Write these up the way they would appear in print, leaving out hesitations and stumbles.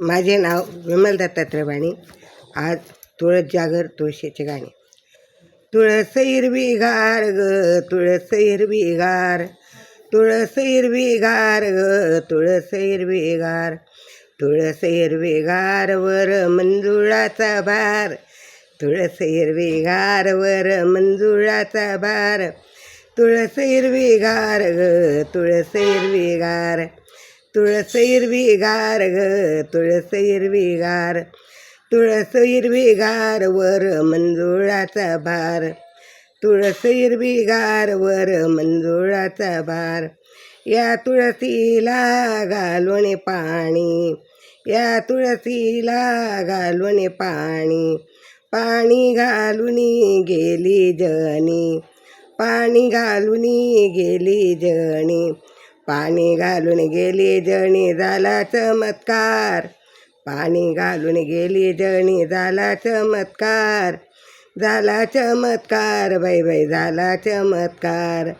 माझे नाव विमल दत्तात्रय वाणी. आज तुळस जागर तुळशीचे गाणे. तुळस हिरवी गार ग तुळस हिरवी गार, तुळस हिरवी गार ग तुळस हिरवी गार, तुळस हिरवी गार वर मंजुळाचा भार, तुळस हिरवी गार वर मंजुळाचा भार, तुळस हिरवी गार ग तुळस हिरवी गार, तुळस हिरवी गार ग तुळस हिरवी गार, तुळस हिरवी गार वर मंजुळाचा भार, तुळस हिरवी गार वर मंजुळाचा भार. या तुळसीला घालून पाणी, या तुळसीला घालून पाणी, पाणी घालून गेली जणी, पाणी घालून गेली जणी, पाणी घालून गेली जणी झाला चमत्कार, पाणी घालून गेली जणी झाला चमत्कार, झाला चमत्कार बाई बाई झाला चमत्कार.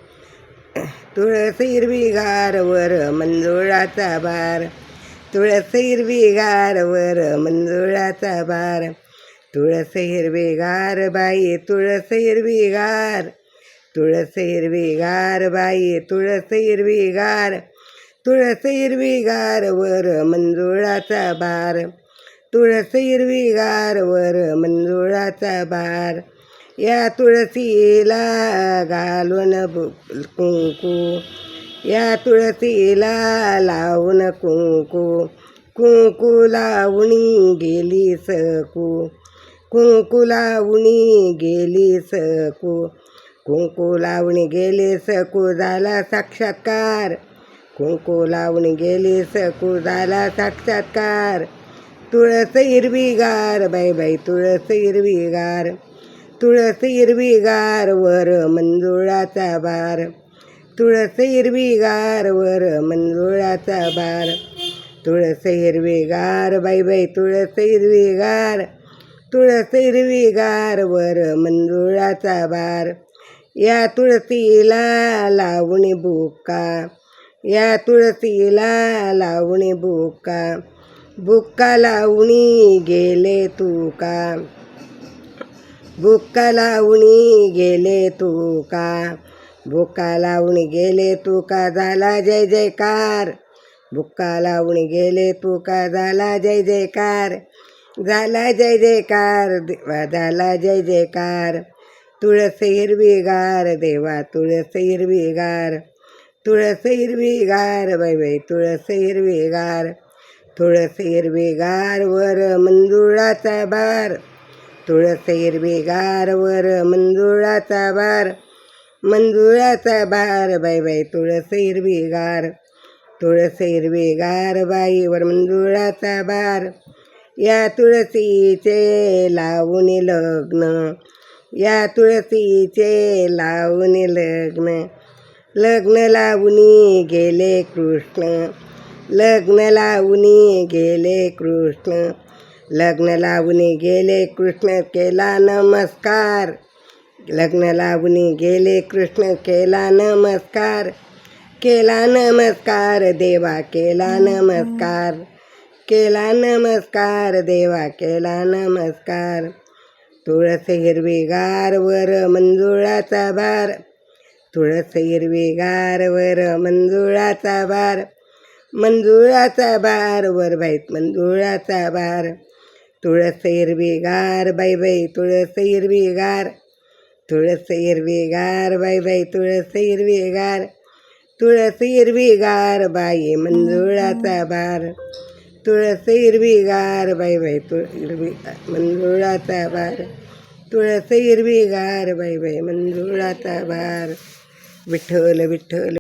तुळस हिरवी गार वर मंजुळाचा भार, तुळस हिरवी गार वर मंजुळाचा भार, तुळस हिरवी गार बाई तुळस हिरवी गार, तुळस हिरवी गार बाई तुळस हिरवी गार, तुळस हिरवी गार वर मंजुळाचा भार, तुळस हिरवी गार वर मंजुळाचा भार. या तुळसीला घालून कुंकू, या तुळसीला लावून कुंकू, कुंकू लावून गेली सकू, कुंकू लावून गेली सकू, कुंकू लावून गेले सकू झाला साक्षात्कार, कुंकू लावून गेले सकू झाला साक्षात्कार. तुळस हिरवी गार बाई बाई तुळस हिरवी गार, तुळस हिरवी गार वर मंजुळाचा भार, तुळस हिरवी गार वर मंजुळाचा भार, तुळस हिरवी गार बाई बाई तुळस हिरवी गार, तुळस हिरवी गार वर मंजुळाचा भार. या तुळसीला लावून बुक्का, या तुळसीला लावून बुक्का, बुक्का लावून गेले तुका, बुक्का लावून गेले तुका, बुक्का लावून गेले तुका झाला जय जयकार, बुक्का लावून गेले तुका झाला जय जयकार, झाला जय जयकार देवा झाला जय जयकार. तुळस हिरवी गार देवा तुळस हिरवी गार, तुळस हिरवी गार बाई बाई तुळस हिरवी गार, तुळस हिरवी गार वर मंजुळाचा भार, तुळस हिरवी गार वर मंजुळाचा भार, मंजुळाचा भार बाई बाई तुळस हिरवी गार, तुळस हिरवी गार बाई वर मंजुळाचा भार. या तुळसीचे लावून लग्न, या तुळसीचे लावून लग्न, लग्न लावून गेले कृष्ण, लग्न लावून गेले कृष्ण, लग्न लावून गेले कृष्ण केला नमस्कार, लग्न लावून गेले कृष्ण केला नमस्कार, केला नमस्कार देवा केला नमस्कार, केला नमस्कार देवा केला नमस्कार. तुळस हिरवी गार वर मंजुळाचा भार, तुळस हिरवी गार वर मंजुळाचा भार, मंजुळाचा भार वर बाई मंजुळाचा भार. तुळस हिरवी गार बाई बाई तुळस हिरवी गार, तुळस हिरवी गार बाई बाई तुळस हिरवी गार, तुळस हिरवी गार बाई मंजुळाचा भार, तुळस हिरवी गार बाई बाई हिरवी मंजुळाचा भार, तुळस हिरवी गार बाई बाई मंजुळाचा भार. विठ्ठल विठ्ठल.